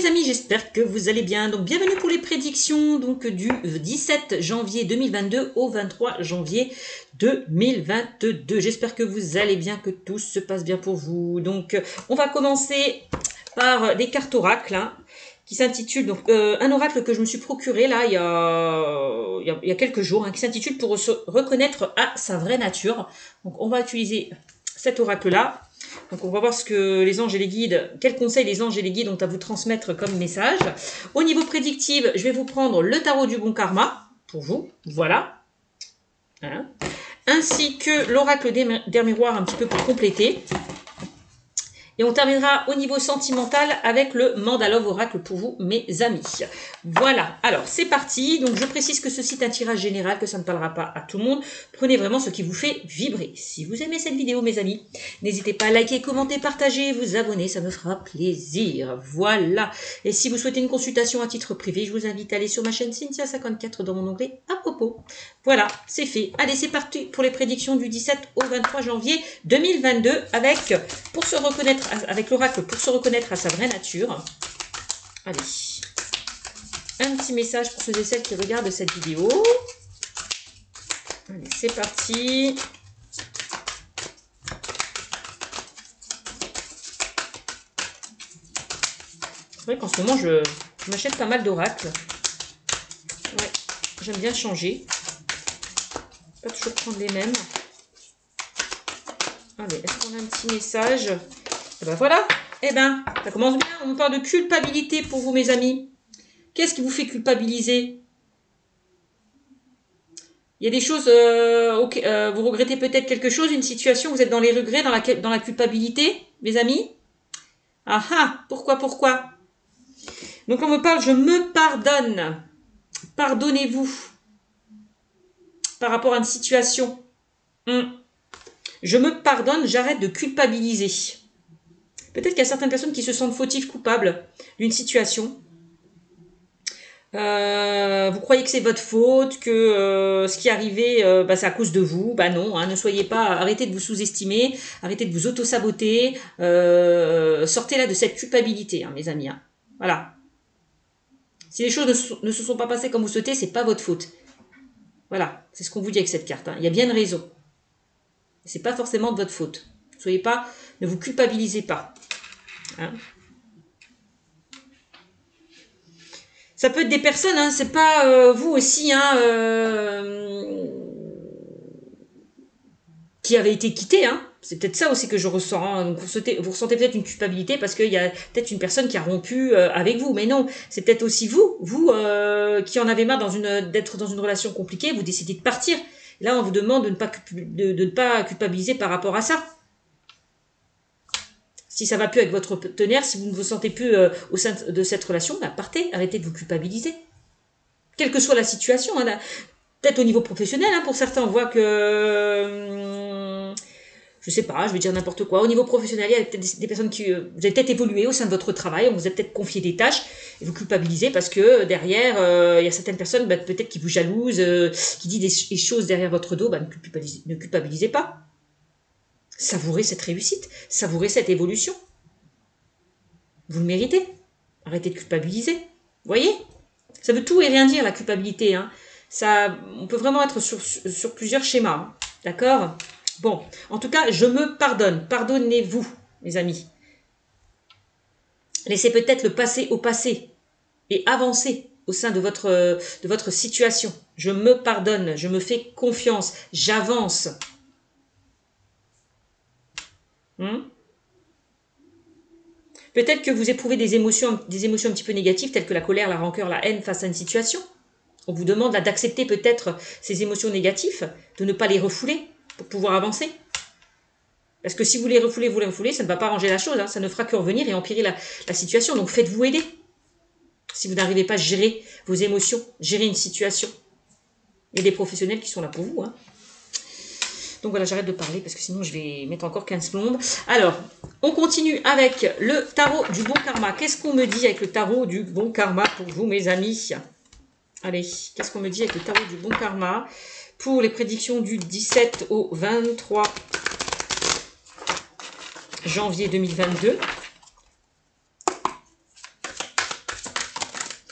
mes amis, j'espère que vous allez bien. Donc bienvenue pour les prédictions donc, du 17 janvier 2022 au 23 janvier 2022. J'espère que vous allez bien, que tout se passe bien pour vous. Donc on va commencer par des cartes oracles hein, qui s'intitulent, donc un oracle que je me suis procuré là il y a quelques jours, hein, qui s'intitule Pour se reconnaître à sa vraie nature. Donc on va utiliser cet oracle là. Donc on va voir ce que les anges et les guides, quels conseils les anges et les guides ont à vous transmettre comme message. Au niveau prédictif, je vais vous prendre le tarot du bon karma pour vous, voilà. Hein. Ainsi que l'oracle des miroirs un petit peu pour compléter. Et on terminera au niveau sentimental avec le Mandalove Oracle pour vous, mes amis. Voilà, alors c'est parti. Donc je précise que ceci est un tirage général, que ça ne parlera pas à tout le monde. Prenez vraiment ce qui vous fait vibrer. Si vous aimez cette vidéo, mes amis, n'hésitez pas à liker, commenter, partager, vous abonner, ça me fera plaisir. Voilà. Et si vous souhaitez une consultation à titre privé, je vous invite à aller sur ma chaîne Cynthia54 dans mon onglet à propos. Voilà, c'est fait. Allez, c'est parti pour les prédictions du 17 au 23 janvier 2022 avec, pour se reconnaître, avec l'oracle pour se reconnaître à sa vraie nature. Allez, un petit message pour ceux et celles qui regardent cette vidéo. Allez, c'est parti. C'est vrai qu'en ce moment, je m'achète pas mal d'oracles. Ouais, j'aime bien changer. Pas toujours prendre les mêmes. Allez, est-ce qu'on a un petit message? Et ben voilà, eh ben, ça commence bien. On parle de culpabilité pour vous, mes amis. Qu'est-ce qui vous fait culpabiliser? Il y a des choses, vous regrettez peut-être quelque chose, une situation, vous êtes dans les regrets, dans la culpabilité, mes amis? Ah ah, pourquoi? Donc on me parle, je me pardonne. Pardonnez-vous par rapport à une situation. Je me pardonne, j'arrête de culpabiliser. Peut-être qu'il y a certaines personnes qui se sentent fautives, coupables d'une situation. Vous croyez que c'est votre faute, que ce qui est arrivé, c'est à cause de vous. Bah non, hein, ne soyez pas, arrêtez de vous sous-estimer, arrêtez de vous auto-saboter, sortez là de cette culpabilité, hein, mes amis. Hein. Voilà. Si les choses ne se sont pas passées comme vous souhaitez, c'est pas votre faute. Voilà, c'est ce qu'on vous dit avec cette carte. Hein. Il y a bien une raison. C'est pas forcément de votre faute. Soyez pas, ne vous culpabilisez pas. Hein. Ça peut être des personnes, hein, c'est pas vous aussi, hein, qui avez été quitté, hein. C'est peut-être ça aussi que je ressens. Hein. Donc vous ressentez peut-être une culpabilité parce qu'il y a peut-être une personne qui a rompu avec vous. Mais non, c'est peut-être aussi vous qui en avez marre d'être dans une relation compliquée, vous décidez de partir. Là, on vous demande de ne pas culpabiliser par rapport à ça. Si ça va plus avec votre partenaire, si vous ne vous sentez plus au sein de cette relation, bah partez, arrêtez de vous culpabiliser. Quelle que soit la situation, hein, peut-être au niveau professionnel, hein, pour certains, on voit que, je sais pas, je vais dire n'importe quoi, au niveau professionnel, il y a peut-être des personnes qui, vous avez peut-être évolué au sein de votre travail, on vous a peut-être confié des tâches, et vous culpabilisez parce que derrière, il y a certaines personnes, peut-être qui vous jalousent, qui disent des choses derrière votre dos, ne culpabilisez pas. Savourez cette réussite, savourez cette évolution. Vous le méritez. Arrêtez de culpabiliser. Vous voyez? Ça veut tout et rien dire, la culpabilité. Hein. On peut vraiment être sur plusieurs schémas. Hein. D'accord? Bon, en tout cas, je me pardonne. Pardonnez-vous, mes amis. Laissez peut-être le passé au passé et avancez au sein de votre situation. Je me pardonne, je me fais confiance, j'avance. Peut-être que vous éprouvez des émotions un petit peu négatives, telles que la colère, la rancœur, la haine face à une situation. On vous demande d'accepter peut-être ces émotions négatives, de ne pas les refouler pour pouvoir avancer. Parce que si vous les refoulez, ça ne va pas arranger la chose, hein, ça ne fera que revenir et empirer la situation. Donc faites-vous aider. Si vous n'arrivez pas à gérer vos émotions, gérer une situation. Il y a des professionnels qui sont là pour vous, hein. Donc voilà, j'arrête de parler parce que sinon je vais mettre encore 15 plombes. Alors, on continue avec le tarot du bon karma. Qu'est-ce qu'on me dit avec le tarot du bon karma pour vous, mes amis? Allez, qu'est-ce qu'on me dit avec le tarot du bon karma pour les prédictions du 17 au 23 janvier 2022?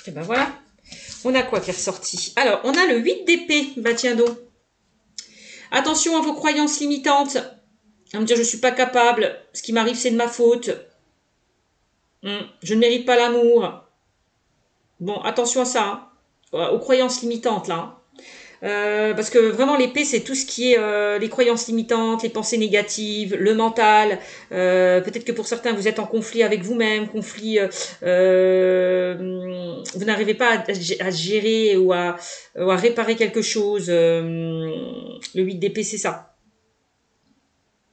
Et ben voilà. On a quoi qui est ressorti? Alors, on a le 8 d'épée. Bah tiens donc. Attention à vos croyances limitantes. À me dire, je ne suis pas capable. Ce qui m'arrive, c'est de ma faute. Je ne mérite pas l'amour. Bon, attention à ça. Hein. Aux croyances limitantes, là. Hein. Parce que vraiment l'épée c'est tout ce qui est les croyances limitantes, les pensées négatives, le mental. Peut-être que pour certains vous êtes en conflit avec vous-même, vous n'arrivez pas à gérer ou à réparer quelque chose. Le 8 d'épée c'est ça.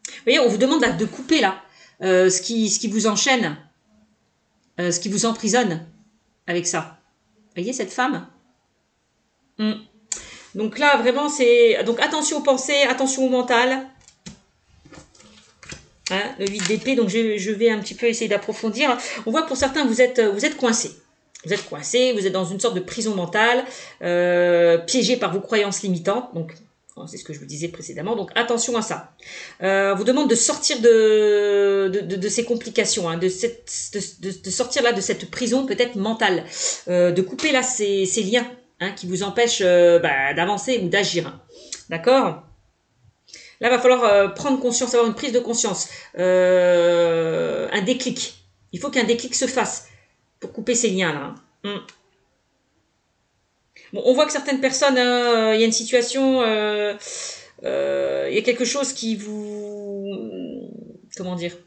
Vous voyez, on vous demande là, de couper là ce qui vous enchaîne, ce qui vous emprisonne avec ça. Vous voyez cette femme. Donc là, vraiment, c'est... Donc, attention aux pensées, attention au mental. Hein, le 8 d'épée, donc je vais un petit peu essayer d'approfondir. On voit que pour certains, vous êtes coincés. Vous êtes coincés, vous êtes dans une sorte de prison mentale, piégé par vos croyances limitantes. Donc, c'est ce que je vous disais précédemment. Donc, attention à ça. On vous demande de sortir de ces complications, hein, de sortir là de cette prison peut-être mentale, de couper là ces liens. Hein, qui vous empêche d'avancer ou d'agir. Hein. D'accord? Là, il va falloir prendre conscience, avoir une prise de conscience, un déclic. Il faut qu'un déclic se fasse pour couper ces liens-là. Hein. Bon, on voit que certaines personnes, il y a une situation, il y a quelque chose qui vous... Comment dire?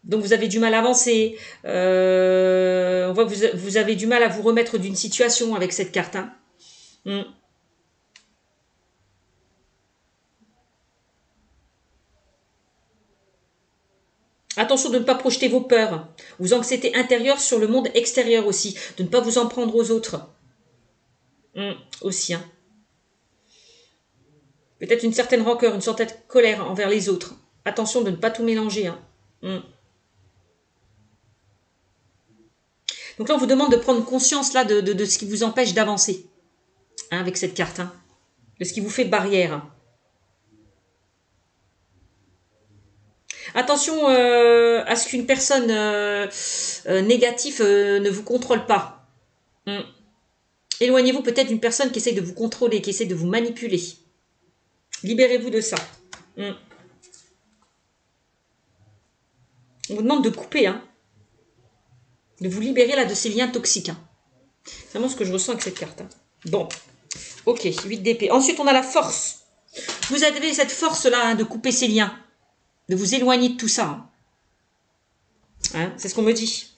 Donc vous avez du mal à avancer. On voit que vous avez du mal à vous remettre d'une situation avec cette carte. Hein. Attention de ne pas projeter vos peurs, vos anxiétés intérieures sur le monde extérieur aussi, de ne pas vous en prendre aux autres. Aussi. Hein. Peut-être une certaine rancœur, une certaine colère envers les autres. Attention de ne pas tout mélanger. Hein. Donc là, on vous demande de prendre conscience là de ce qui vous empêche d'avancer hein, avec cette carte. Hein. De ce qui vous fait barrière. Attention à ce qu'une personne négative ne vous contrôle pas. Éloignez-vous peut-être d'une personne qui essaie de vous contrôler, qui essaie de vous manipuler. Libérez-vous de ça. On vous demande de couper, hein, de vous libérer là de ces liens toxiques. Hein. C'est vraiment ce que je ressens avec cette carte. Hein. Bon, ok, 8 d'épée. Ensuite, on a la force. Vous avez cette force-là hein, de couper ces liens, de vous éloigner de tout ça. Hein, c'est ce qu'on me dit.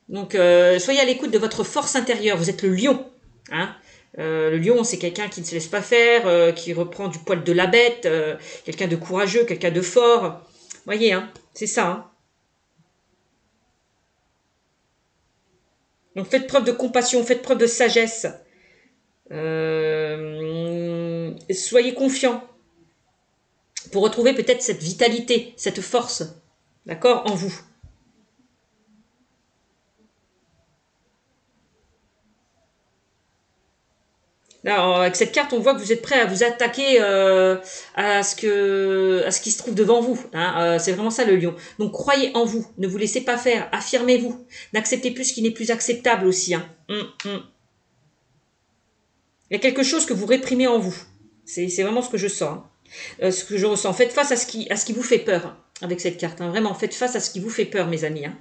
Donc, soyez à l'écoute de votre force intérieure. Vous êtes le lion. Hein. Le lion, c'est quelqu'un qui ne se laisse pas faire, qui reprend du poil de la bête, quelqu'un de courageux, quelqu'un de fort. Voyez, hein, c'est ça. Hein. Donc, faites preuve de compassion, faites preuve de sagesse. Soyez confiants pour retrouver peut-être cette vitalité, cette force, d'accord, en vous. Là, avec cette carte, on voit que vous êtes prêt à vous attaquer à ce qui se trouve devant vous. Hein. C'est vraiment ça le lion. Donc croyez en vous, ne vous laissez pas faire, affirmez-vous, n'acceptez plus ce qui n'est plus acceptable aussi. Hein. Il y a quelque chose que vous réprimez en vous. C'est vraiment ce que je sens. Hein. Ce que je ressens. Faites face à ce qui vous fait peur hein, avec cette carte. Hein. Vraiment, faites face à ce qui vous fait peur, mes amis. Hein.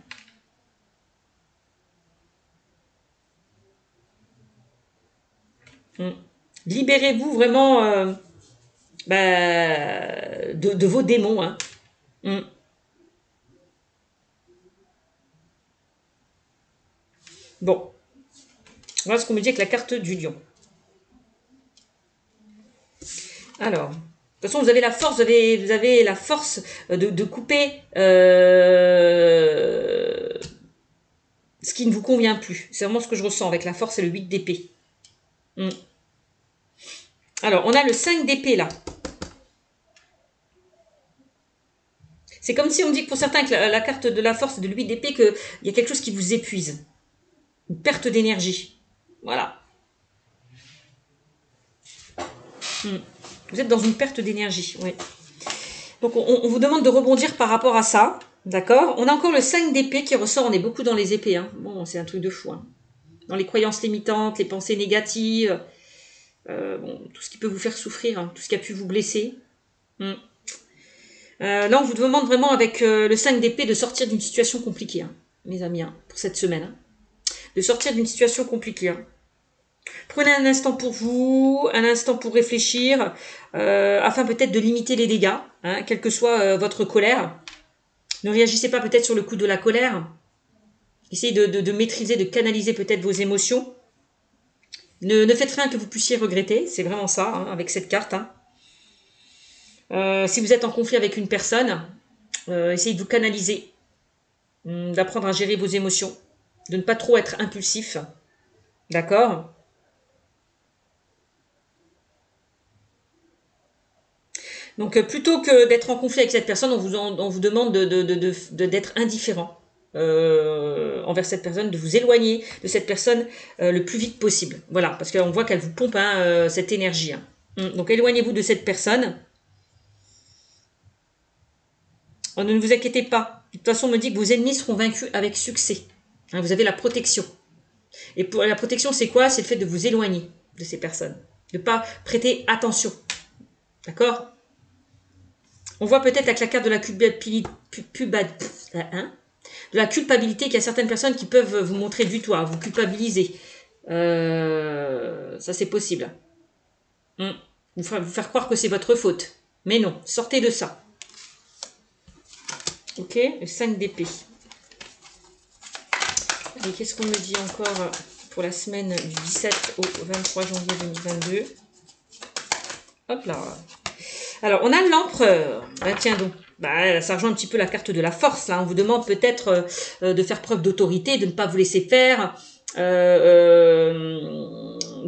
Libérez-vous vraiment de vos démons. Hein. Bon. Voilà ce qu'on me dit avec la carte du lion. Alors, de toute façon, vous avez la force, vous avez la force de couper ce qui ne vous convient plus. C'est vraiment ce que je ressens avec la force et le 8 d'épée. Alors, on a le 5 d'épée là. C'est comme si on dit que pour certains, avec la carte de la force et de l'8 d'épée, qu'il y a quelque chose qui vous épuise. Une perte d'énergie. Voilà. Vous êtes dans une perte d'énergie, oui. Donc, on vous demande de rebondir par rapport à ça. D'accord? On a encore le 5 d'épée qui ressort. On est beaucoup dans les épées. Hein. Bon, c'est un truc de fou. Hein. dans les croyances limitantes, les pensées négatives, bon, tout ce qui peut vous faire souffrir, hein, tout ce qui a pu vous blesser. Là, on vous demande vraiment avec le 5 d'épée de sortir d'une situation compliquée, hein, mes amis, hein, pour cette semaine. Hein, de sortir d'une situation compliquée. Hein. Prenez un instant pour vous, un instant pour réfléchir, afin peut-être de limiter les dégâts, hein, quelle que soit votre colère. Ne réagissez pas peut-être sur le coup de la colère. Essayez de maîtriser, de canaliser peut-être vos émotions. Ne faites rien que vous puissiez regretter, c'est vraiment ça, hein, avec cette carte. Hein. Si vous êtes en conflit avec une personne, essayez de vous canaliser, d'apprendre à gérer vos émotions, de ne pas trop être impulsif. D'accord ? Donc, plutôt que d'être en conflit avec cette personne, on vous demande d'être indifférent envers cette personne, de vous éloigner de cette personne le plus vite possible. Voilà, parce qu'on voit qu'elle vous pompe hein, cette énergie. Hein. Donc, éloignez-vous de cette personne. Oh, ne vous inquiétez pas. De toute façon, on me dit que vos ennemis seront vaincus avec succès. Hein, vous avez la protection. Et pour la protection, c'est quoi? C'est le fait de vous éloigner de ces personnes. De ne pas prêter attention. D'accord? On voit peut-être avec la carte de la culpabilité qu'il y a certaines personnes qui peuvent vous montrer du doigt, vous culpabiliser. Ça, c'est possible. Vous faire croire que c'est votre faute. Mais non, sortez de ça. Ok, le 5 d'épée. Et qu'est-ce qu'on me dit encore pour la semaine du 17 au 23 janvier 2022? Hop là. Alors, on a l'empereur. Ah, tiens donc, ça rejoint un petit peu la carte de la force. Là. On vous demande peut-être de faire preuve d'autorité, de ne pas vous laisser faire. Dans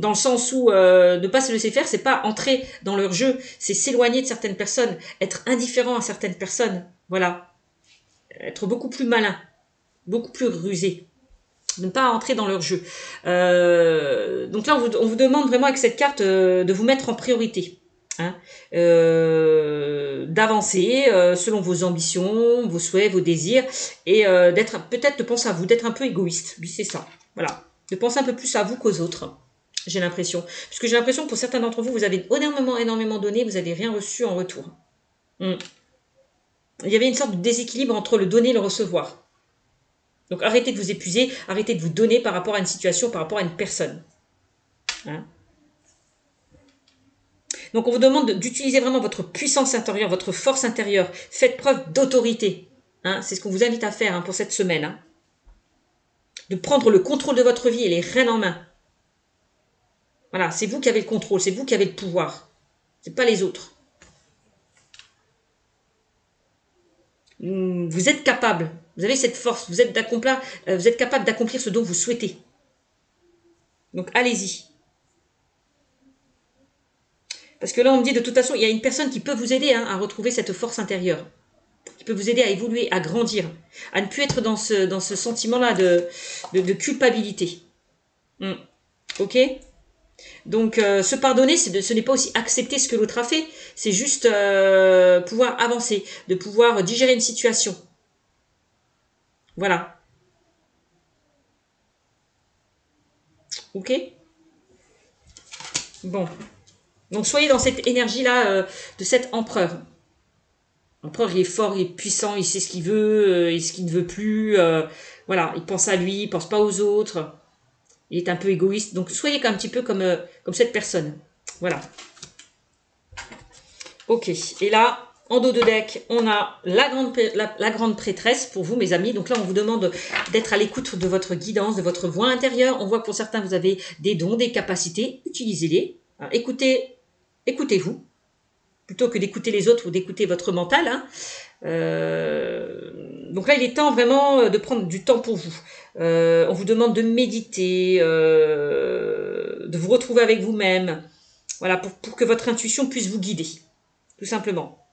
le sens où ne pas se laisser faire, c'est pas entrer dans leur jeu, c'est s'éloigner de certaines personnes, être indifférent à certaines personnes. Voilà. Être beaucoup plus malin, beaucoup plus rusé. De ne pas entrer dans leur jeu. Donc là, on vous demande vraiment avec cette carte de vous mettre en priorité. Hein, d'avancer selon vos ambitions, vos souhaits, vos désirs, et d'être peut-être de penser à vous, d'être un peu égoïste. Oui, c'est ça. Voilà. De penser un peu plus à vous qu'aux autres. J'ai l'impression. Parce que j'ai l'impression que pour certains d'entre vous, vous avez énormément donné, vous n'avez rien reçu en retour. Il y avait une sorte de déséquilibre entre le donner et le recevoir. Donc arrêtez de vous épuiser, arrêtez de vous donner par rapport à une situation, par rapport à une personne. Hein? Donc on vous demande d'utiliser vraiment votre puissance intérieure, votre force intérieure. Faites preuve d'autorité. Hein? C'est ce qu'on vous invite à faire hein, pour cette semaine. Hein? De prendre le contrôle de votre vie et les rênes en main. Voilà, c'est vous qui avez le contrôle, c'est vous qui avez le pouvoir. C'est pas les autres. Vous êtes capable. Vous avez cette force, vous êtes capable d'accomplir ce dont vous souhaitez. Donc allez-y. Parce que là, on me dit de toute façon, il y a une personne qui peut vous aider hein, à retrouver cette force intérieure. Qui peut vous aider à évoluer, à grandir. À ne plus être dans ce sentiment-là de culpabilité. Ok? Donc, se pardonner, ce n'est pas aussi accepter ce que l'autre a fait. C'est juste pouvoir avancer, de pouvoir digérer une situation. Voilà. Ok? Bon. Donc, soyez dans cette énergie-là de cet empereur. L'empereur, il est fort, il est puissant, il sait ce qu'il veut et ce qu'il ne veut plus. Voilà, il pense à lui, il pense pas aux autres. Il est un peu égoïste. Donc, soyez un petit peu comme cette personne. Voilà. Ok. Et là, en dos de deck, on a la grande prêtresse pour vous, mes amis. Donc là, on vous demande d'être à l'écoute de votre guidance, de votre voix intérieure. On voit que pour certains, vous avez des dons, des capacités. Utilisez-les. Écoutez-vous. Plutôt que d'écouter les autres ou d'écouter votre mental. Hein. Donc là, il est temps vraiment de prendre du temps pour vous. On vous demande de méditer, de vous retrouver avec vous-même. Voilà, pour que votre intuition puisse vous guider. Tout simplement.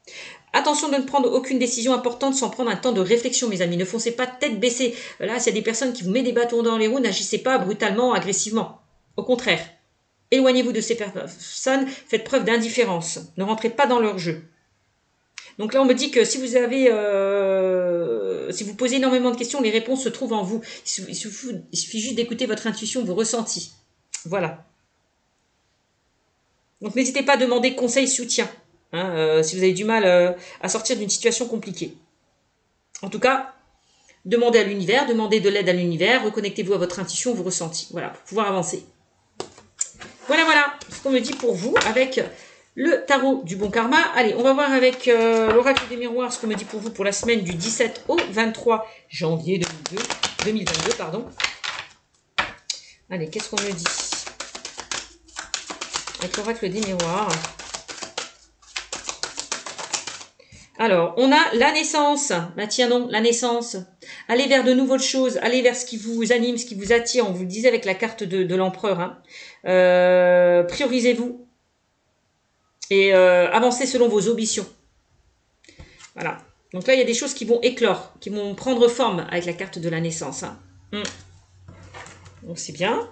Attention de ne prendre aucune décision importante sans prendre un temps de réflexion, mes amis. Ne foncez pas tête baissée. Là, s'il y a des personnes qui vous mettent des bâtons dans les roues, n'agissez pas brutalement, agressivement. Au contraire. Éloignez-vous de ces personnes, faites preuve d'indifférence. Ne rentrez pas dans leur jeu. Donc là, on me dit que si vous avez si vous posez énormément de questions, les réponses se trouvent en vous. Il suffit juste d'écouter votre intuition, vos ressentis. Voilà. Donc n'hésitez pas à demander conseil, soutien, hein, si vous avez du mal à sortir d'une situation compliquée. En tout cas, demandez à l'univers, demandez de l'aide à l'univers, reconnectez-vous à votre intuition, vos ressentis. Voilà, pour pouvoir avancer. Voilà ce qu'on me dit pour vous avec le tarot du bon karma. Allez, on va voir avec l'oracle des miroirs ce qu'on me dit pour vous pour la semaine du 17 au 23 janvier 2022. Pardon. Allez, qu'est-ce qu'on me dit avec l'oracle des miroirs? Alors, on a la naissance. Bah tiens non, la naissance. Allez vers de nouvelles choses, allez vers ce qui vous anime, ce qui vous attire. On vous le disait avec la carte de l'empereur. Hein. Priorisez-vous et avancez selon vos ambitions. Voilà. Donc là, il y a des choses qui vont éclore, qui vont prendre forme avec la carte de la naissance. Hein. Donc c'est bien.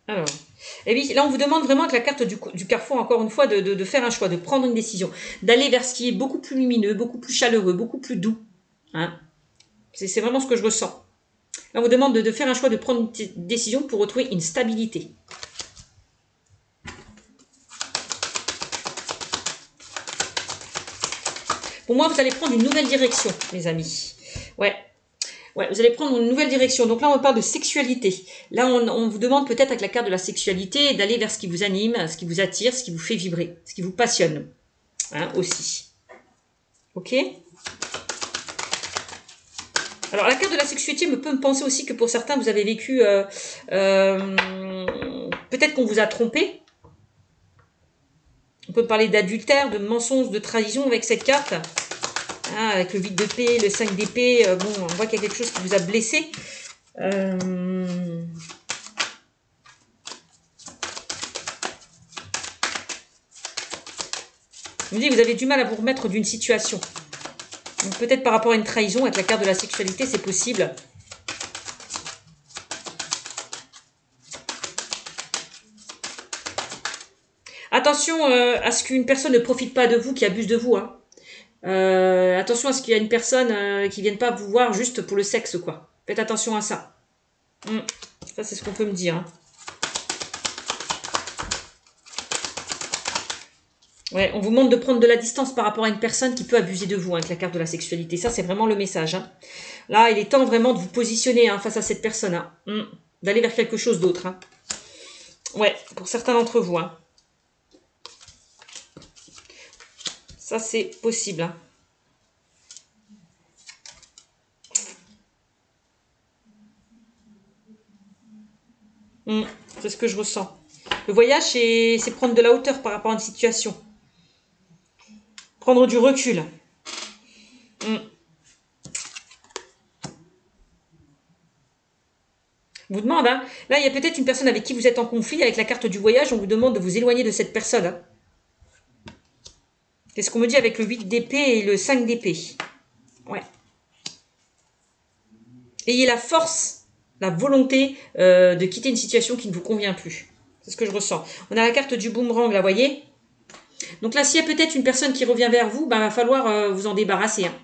Alors, et oui, là on vous demande vraiment avec la carte du carrefour, encore une fois, de faire un choix, de prendre une décision, d'aller vers ce qui est beaucoup plus lumineux, beaucoup plus chaleureux, beaucoup plus doux. Hein. C'est vraiment ce que je ressens. Là on vous demande de faire un choix, de prendre une décision pour retrouver une stabilité. Pour moi, vous allez prendre une nouvelle direction, mes amis. Ouais. Ouais, vous allez prendre une nouvelle direction. Donc là, on parle de sexualité. Là, on vous demande peut-être avec la carte de la sexualité d'aller vers ce qui vous anime, ce qui vous attire, ce qui vous fait vibrer, ce qui vous passionne. Hein, aussi. Ok? Alors, la carte de la sexualité peut me penser aussi que pour certains, vous avez vécu... peut-être qu'on vous a trompé. On peut parler d'adultère, de mensonge, de trahison avec cette carte. Ah, avec le 8 d'épée, le 5 d'épée, bon, on voit qu'il y a quelque chose qui vous a blessé. Je me dis, vous avez du mal à vous remettre d'une situation. Donc peut-être par rapport à une trahison, avec la carte de la sexualité, c'est possible. Attention à ce qu'une personne ne profite pas de vous, qui abuse de vous, hein. Attention à ce qu'il y a une personne qui ne vienne pas vous voir juste pour le sexe, quoi. Faites attention à ça. Ça, c'est ce qu'on peut me dire. Hein. Ouais, on vous demande de prendre de la distance par rapport à une personne qui peut abuser de vous, hein, avec la carte de la sexualité. Ça, c'est vraiment le message. Hein. Là, il est temps vraiment de vous positionner hein, face à cette personne. Hein. D'aller vers quelque chose d'autre. Hein. Ouais, pour certains d'entre vous. Hein. Ça, c'est possible. Hein. C'est ce que je ressens. Le voyage, c'est prendre de la hauteur par rapport à une situation. Prendre du recul. On vous demande, hein. Là, il y a peut-être une personne avec qui vous êtes en conflit. Avec la carte du voyage, on vous demande de vous éloigner de cette personne. Hein. C'est ce qu'on me dit avec le 8 d'épée et le 5 d'épée. Ouais. Ayez la force, la volonté de quitter une situation qui ne vous convient plus. C'est ce que je ressens. On a la carte du boomerang, là, vous voyez. Donc là, s'il y a peut-être une personne qui revient vers vous, ben, il va falloir vous en débarrasser. Hein.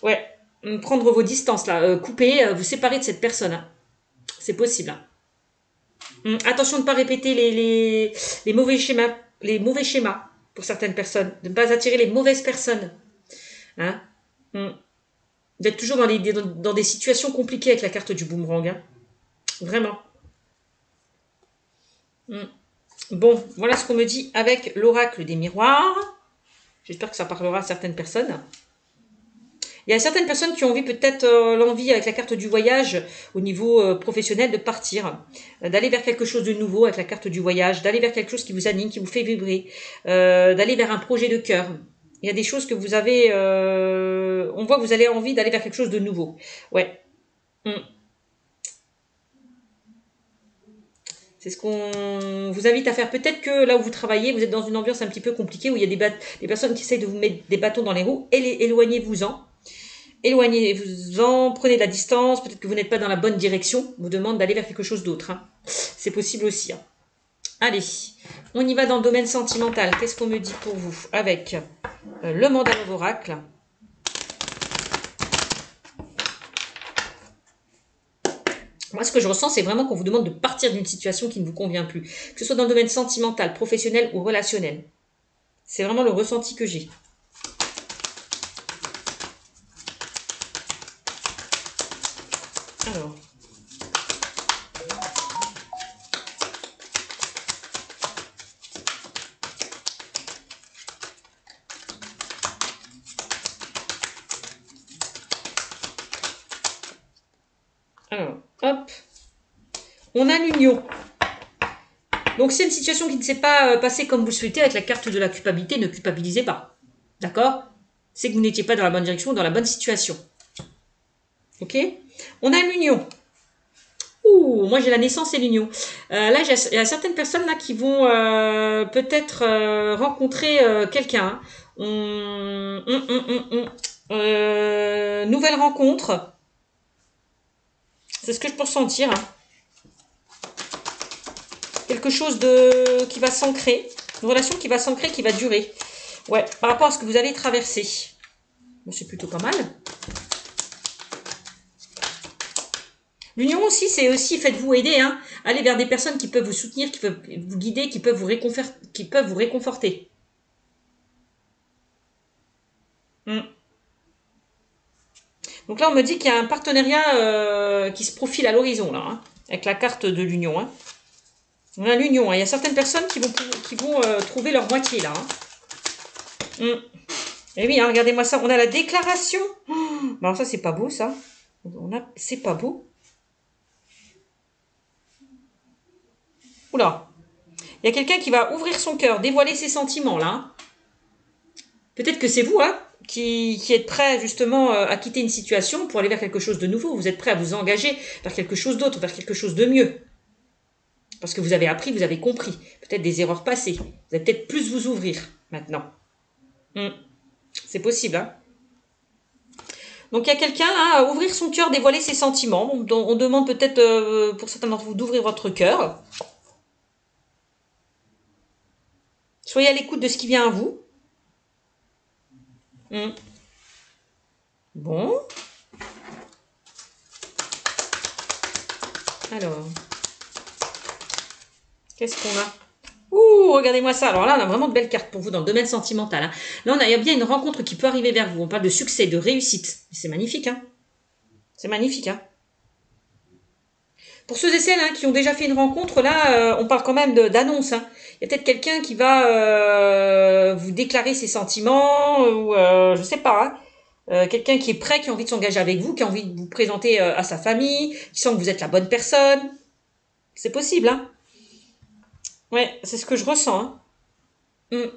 Ouais. Prendre vos distances, là. Couper, vous séparer de cette personne. Hein. C'est possible. Hein. Attention de ne pas répéter les mauvais schémas. Les mauvais schémas. Pour certaines personnes, de ne pas attirer les mauvaises personnes. Hein d'être toujours dans des situations compliquées avec la carte du boomerang. Hein. Vraiment. Bon, voilà ce qu'on me dit avec l'oracle des miroirs. J'espère que ça parlera à certaines personnes. Il y a certaines personnes qui ont envie, peut-être l'envie avec la carte du voyage au niveau professionnel de partir, d'aller vers quelque chose de nouveau avec la carte du voyage, d'aller vers quelque chose qui vous anime, qui vous fait vibrer, d'aller vers un projet de cœur. Il y a des choses que vous avez... on voit que vous avez envie d'aller vers quelque chose de nouveau. Ouais. C'est ce qu'on vous invite à faire. Peut-être que là où vous travaillez, vous êtes dans une ambiance un petit peu compliquée, où il y a des personnes qui essayent de vous mettre des bâtons dans les roues. Éloignez-vous-en. Éloignez-vous-en, prenez de la distance. Peut-être que vous n'êtes pas dans la bonne direction. On vous demande d'aller vers quelque chose d'autre. Hein. C'est possible aussi. Hein. Allez, on y va dans le domaine sentimental. Qu'est-ce qu'on me dit pour vous? Avec le mandat de l'oracle. Moi, ce que je ressens, c'est vraiment qu'on vous demande de partir d'une situation qui ne vous convient plus. Que ce soit dans le domaine sentimental, professionnel ou relationnel. C'est vraiment le ressenti que j'ai. Alors. Alors, hop. On a l'union. Donc, c'est une situation qui ne s'est pas passée comme vous le souhaitez avec la carte de la culpabilité. Ne culpabilisez pas. D'accord? C'est que vous n'étiez pas dans la bonne direction, dans la bonne situation. Ok? On a l'union. Ouh, moi j'ai la naissance et l'union. Là, il y a certaines personnes là qui vont peut-être rencontrer quelqu'un. Nouvelle rencontre. C'est ce que je peux ressentir. Hein. Quelque chose qui va s'ancrer. Une relation qui va s'ancrer, qui va durer. Ouais, par rapport à ce que vous allez traverser. Bon, c'est plutôt pas mal. L'union aussi, c'est aussi, faites-vous aider. Hein. Allez vers des personnes qui peuvent vous soutenir, qui peuvent vous guider, qui peuvent vous réconforter. Donc là, on me dit qu'il y a un partenariat qui se profile à l'horizon, là, hein, avec la carte de l'union. Hein. On a l'union. Hein. Il y a certaines personnes qui vont trouver leur moitié, là. Hein. Et oui, hein, regardez-moi ça. On a la déclaration. Oh, alors ça, c'est pas beau, ça. C'est pas beau. Oula. Il y a quelqu'un qui va ouvrir son cœur, dévoiler ses sentiments, là. Hein. Peut-être que c'est vous, hein, qui êtes prêt justement à quitter une situation pour aller vers quelque chose de nouveau. Vous êtes prêt à vous engager vers quelque chose d'autre, vers quelque chose de mieux. Parce que vous avez appris, vous avez compris. Peut-être des erreurs passées. Vous allez peut-être plus vous ouvrir maintenant. C'est possible, hein. Donc il y a quelqu'un là à ouvrir son cœur, dévoiler ses sentiments. On demande peut-être pour certains d'entre vous d'ouvrir votre cœur. Soyez à l'écoute de ce qui vient à vous. Bon. Alors. Qu'est-ce qu'on a? Ouh, regardez-moi ça. Alors là, on a vraiment de belles cartes pour vous dans le domaine sentimental. Hein. Là, il y a bien une rencontre qui peut arriver vers vous. On parle de succès, de réussite. C'est magnifique, hein. C'est magnifique, hein. Pour ceux et celles hein, qui ont déjà fait une rencontre, là, on parle quand même d'annonce. Hein. Il y a peut-être quelqu'un qui va vous déclarer ses sentiments, ou je sais pas. Hein. Quelqu'un qui est prêt, qui a envie de s'engager avec vous, qui a envie de vous présenter à sa famille, qui sent que vous êtes la bonne personne. C'est possible, hein. Ouais, c'est ce que je ressens. Hein.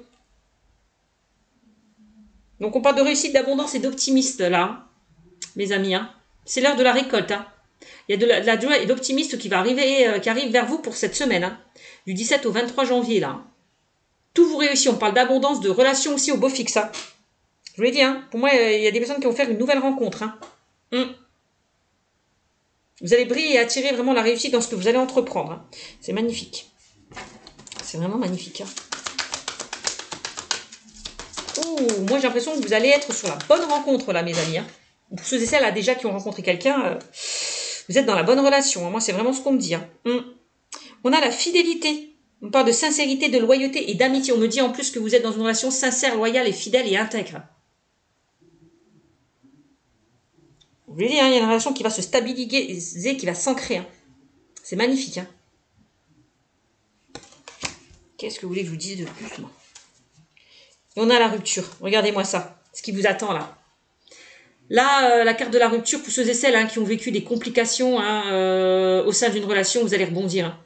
Donc on parle de réussite, d'abondance et d'optimiste là, hein, mes amis. Hein. C'est l'heure de la récolte. Hein. Il y a de la joie et d'optimiste qui arrive vers vous pour cette semaine, hein, du 17 au 23 janvier là. Hein. Tout vous réussit. On parle d'abondance, de relations aussi au beau fixe. Hein. Je vous l'ai dit, hein, pour moi, il y a des personnes qui vont faire une nouvelle rencontre. Hein. Vous allez briller et attirer vraiment la réussite dans ce que vous allez entreprendre. Hein. C'est magnifique. C'est vraiment magnifique. Hein. Ouh, moi j'ai l'impression que vous allez être sur la bonne rencontre là, mes amis. Hein. Pour ceux et celles là déjà qui ont rencontré quelqu'un, vous êtes dans la bonne relation. Hein. Moi c'est vraiment ce qu'on me dit. Hein. On a la fidélité. On parle de sincérité, de loyauté et d'amitié. On me dit en plus que vous êtes dans une relation sincère, loyale et fidèle et intègre. Vous voyez, hein, il y a une relation qui va se stabiliser, qui va s'ancrer. Hein. C'est magnifique. Hein. Qu'est-ce que vous voulez que je vous dise de plus, moi? Et on a la rupture. Regardez-moi ça. Ce qui vous attend là. Là, la carte de la rupture, pour ceux et celles hein, qui ont vécu des complications hein, au sein d'une relation, vous allez rebondir. Hein.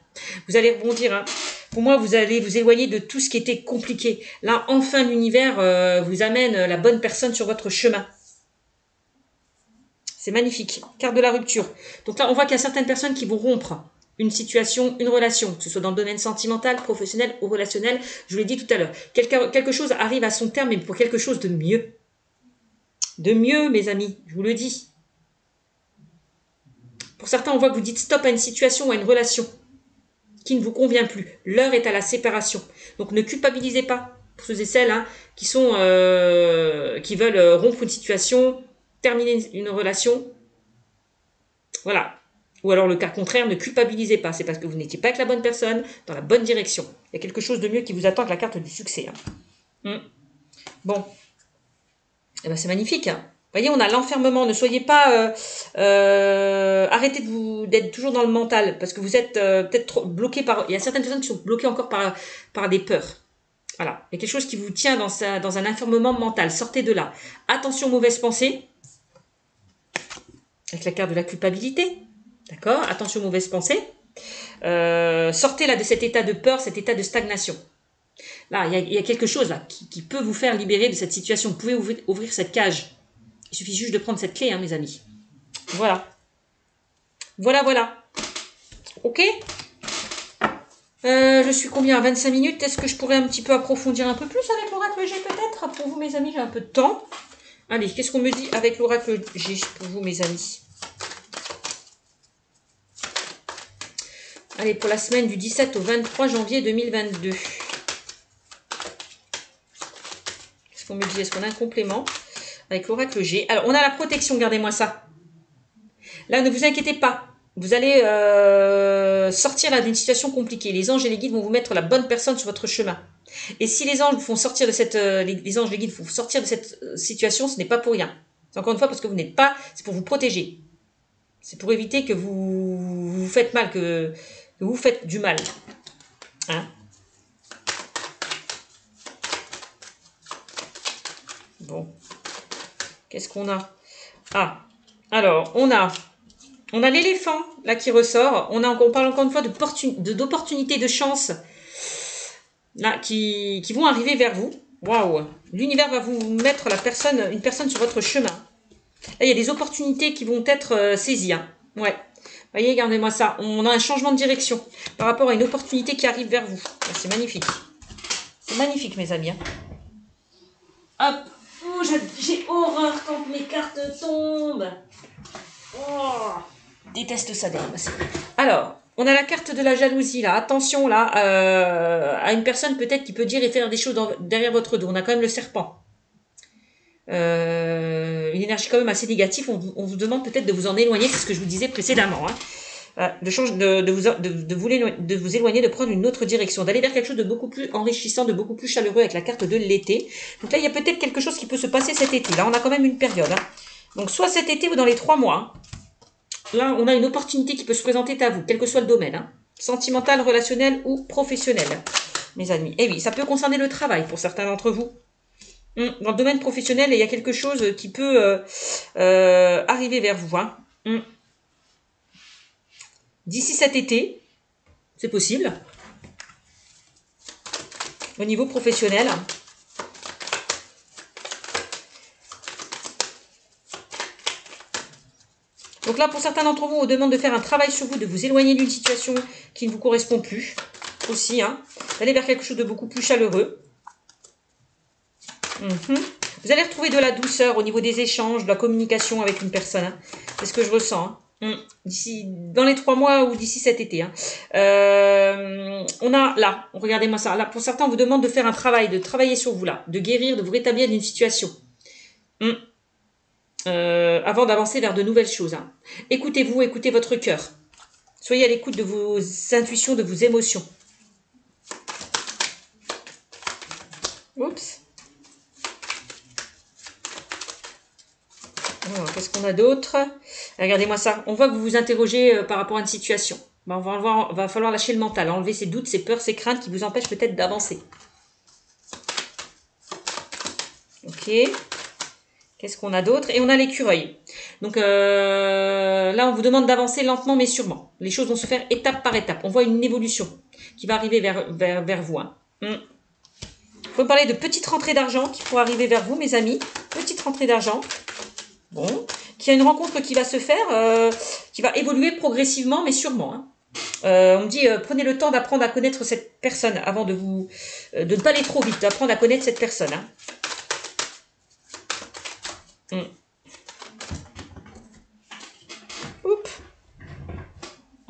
Vous allez rebondir. Hein. Pour moi, vous allez vous éloigner de tout ce qui était compliqué. Là, enfin, l'univers vous amène la bonne personne sur votre chemin. C'est magnifique. Carte de la rupture. Donc là, on voit qu'il y a certaines personnes qui vont rompre une situation, une relation, que ce soit dans le domaine sentimental, professionnel ou relationnel. Je vous l'ai dit tout à l'heure. Quelque chose arrive à son terme, mais pour quelque chose de mieux. De mieux, mes amis, je vous le dis. Pour certains, on voit que vous dites stop à une situation ou à une relation. qui ne vous convient plus. L'heure est à la séparation. Donc ne culpabilisez pas pour ceux et celles qui veulent rompre une situation, terminer une relation. Voilà. Ou alors le cas contraire, ne culpabilisez pas. C'est parce que vous n'étiez pas avec la bonne personne, dans la bonne direction. Il y a quelque chose de mieux qui vous attend que la carte du succès. Bon. Eh ben, c'est magnifique. Vous voyez, on a l'enfermement. Ne soyez pas... arrêtez d'être toujours dans le mental. Parce que vous êtes peut-être trop bloqué par... Il y a certaines personnes qui sont bloquées encore par des peurs. Voilà. Il y a quelque chose qui vous tient dans un enfermement mental. Sortez de là. Attention aux mauvaises pensées. Avec la carte de la culpabilité. D'accord? Attention aux mauvaises pensées. Sortez là de cet état de peur, cet état de stagnation. Là, il y a quelque chose là qui peut vous faire libérer de cette situation. Vous pouvez ouvrir cette cage. Il suffit juste de prendre cette clé, mes amis. Voilà. Voilà. Ok? Je suis combien à 25 minutes. Est-ce que je pourrais un petit peu approfondir un peu plus avec l'oracle G peut-être? Pour vous, mes amis, j'ai un peu de temps. Allez, qu'est-ce qu'on me dit avec l'oracle G pour vous, mes amis? Allez, pour la semaine du 17 au 23 janvier 2022. Qu'est-ce qu'on me dit? Est-ce qu'on a un complément avec l'oracle G? Alors, on a la protection, gardez-moi ça. Là, ne vous inquiétez pas. Vous allez sortir là d'une situation compliquée. Les anges et les guides vont vous mettre la bonne personne sur votre chemin. Et si les anges vous font sortir de cette... les anges et les guides vous font sortir de cette situation, ce n'est pas pour rien. C'est encore une fois parce que vous n'êtes pas... C'est pour vous protéger. C'est pour éviter que vous faites mal, que vous faites du mal. Bon. Qu'est-ce qu'on a? Alors, on a l'éléphant, là, qui ressort. On parle encore une fois d'opportunités, de chance, là, qui vont arriver vers vous. Waouh! L'univers va vous mettre une personne sur votre chemin. Là, il y a des opportunités qui vont être saisies. Ouais. Voyez, regardez-moi ça. On a un changement de direction par rapport à une opportunité qui arrive vers vous. C'est magnifique. C'est magnifique, mes amis. Hop. Oh, j'ai horreur quand mes cartes tombent. Oh, déteste ça. Alors, on a la carte de la jalousie, là. Attention, là, à une personne peut-être qui peut dire et faire des choses derrière votre dos. On a quand même le serpent. Une énergie quand même assez négative. On vous demande peut-être de vous en éloigner, c'est ce que je vous disais précédemment. De vous éloigner, de prendre une autre direction, d'aller vers quelque chose de beaucoup plus enrichissant, de beaucoup plus chaleureux avec la carte de l'été. Donc là, il y a peut-être quelque chose qui peut se passer cet été. Là, on a quand même une période. Donc, soit cet été ou dans les 3 mois. Là, on a une opportunité qui peut se présenter à vous, quel que soit le domaine. Sentimental, relationnel ou professionnel, mes amis. Et oui, ça peut concerner le travail pour certains d'entre vous. Dans le domaine professionnel, il y a quelque chose qui peut arriver vers vous. D'ici cet été, c'est possible. Au niveau professionnel. Donc là, pour certains d'entre vous, on vous demande de faire un travail sur vous, de vous éloigner d'une situation qui ne vous correspond plus. Aussi, d'aller vers quelque chose de beaucoup plus chaleureux. Vous allez retrouver de la douceur au niveau des échanges, de la communication avec une personne. C'est ce que je ressens. D'ici, dans les 3 mois ou d'ici cet été. On a là, regardez-moi ça. Là, pour certains, on vous demande de faire un travail, de travailler sur vous là, de guérir, de vous rétablir d'une situation. Avant d'avancer vers de nouvelles choses. Écoutez-vous, écoutez votre cœur. Soyez à l'écoute de vos intuitions, de vos émotions. Oups. Qu'est-ce qu'on a d'autre? Regardez-moi ça. On voit que vous vous interrogez par rapport à une situation. Va falloir lâcher le mental, enlever ses doutes, ses peurs, ses craintes qui vous empêchent peut-être d'avancer. Ok. Qu'est-ce qu'on a d'autre? Et on a l'écureuil. Donc là, on vous demande d'avancer lentement mais sûrement. Les choses vont se faire étape par étape. On voit une évolution qui va arriver vers vous. Il faut me parler de petites rentrées d'argent qui pourraient arriver vers vous, mes amis. Petite rentrée d'argent. Bon. Qu'il y a une rencontre qui va se faire, qui va évoluer progressivement mais sûrement. On me dit, prenez le temps d'apprendre à connaître cette personne avant de ne pas aller trop vite, d'apprendre à connaître cette personne. Oups.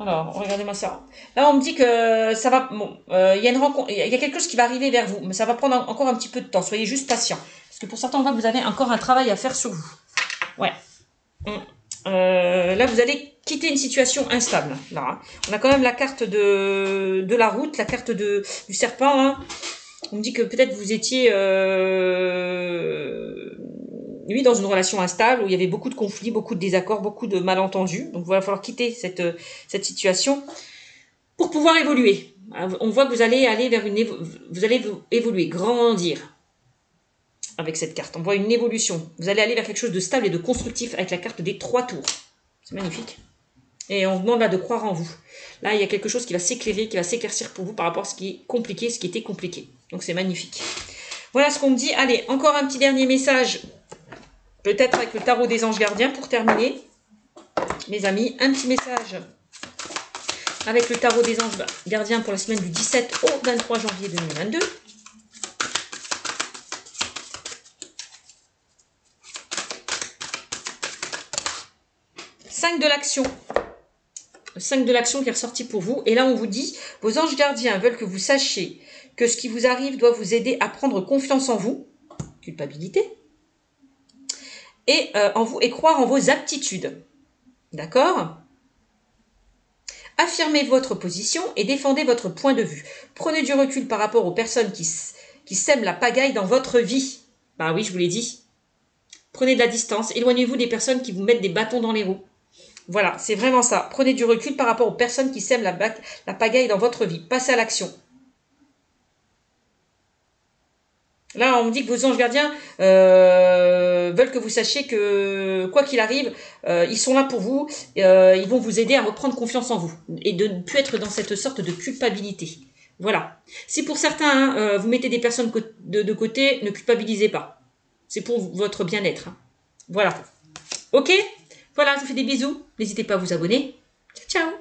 Alors, regardez-moi ça. Là, on me dit que ça va... Bon, il y a une rencontre, il y a quelque chose qui va arriver vers vous, mais ça va prendre encore un petit peu de temps. Soyez juste patient. Parce que pour certains, on voit que vous avez encore un travail à faire sur vous. Ouais. Là, vous allez quitter une situation instable. Là, hein. On a quand même la carte de la route, la carte du serpent. Hein. On me dit que peut-être vous étiez... lui, dans une relation instable où il y avait beaucoup de conflits, beaucoup de désaccords, beaucoup de malentendus. Donc, il va falloir quitter cette situation pour pouvoir évoluer. On voit que vous allez aller vers vous allez évoluer, grandir avec cette carte. On voit une évolution. Vous allez aller vers quelque chose de stable et de constructif avec la carte des 3 tours. C'est magnifique. Et on vous demande là de croire en vous. Là, il y a quelque chose qui va s'éclairer, qui va s'éclaircir pour vous par rapport à ce qui est compliqué, ce qui était compliqué. Donc, c'est magnifique. Voilà ce qu'on me dit. Allez, encore un petit dernier message. Peut-être avec le tarot des anges gardiens pour terminer. Mes amis, un petit message avec le tarot des anges gardiens pour la semaine du 17 au 23 janvier 2022. Le 5 de l'action qui est ressorti pour vous. Et là, on vous dit, vos anges gardiens veulent que vous sachiez que ce qui vous arrive doit vous aider à prendre confiance en vous. Culpabilité. Et en vous et croire en vos aptitudes. D'accord ? Affirmez votre position et défendez votre point de vue. Prenez du recul par rapport aux personnes qui sèment la pagaille dans votre vie. Ben oui, je vous l'ai dit. Prenez de la distance. Éloignez-vous des personnes qui vous mettent des bâtons dans les roues. Voilà, c'est vraiment ça. Prenez du recul par rapport aux personnes qui sèment la pagaille dans votre vie. Passez à l'action. Là, on me dit que vos anges gardiens veulent que vous sachiez que, quoi qu'il arrive, ils sont là pour vous. Ils vont vous aider à reprendre confiance en vous et de ne plus être dans cette sorte de culpabilité. Voilà. Si pour certains, hein, vous mettez des personnes de côté, ne culpabilisez pas. C'est pour votre bien-être. Hein. Voilà. Ok ? Voilà, je vous fais des bisous. N'hésitez pas à vous abonner. Ciao, ciao.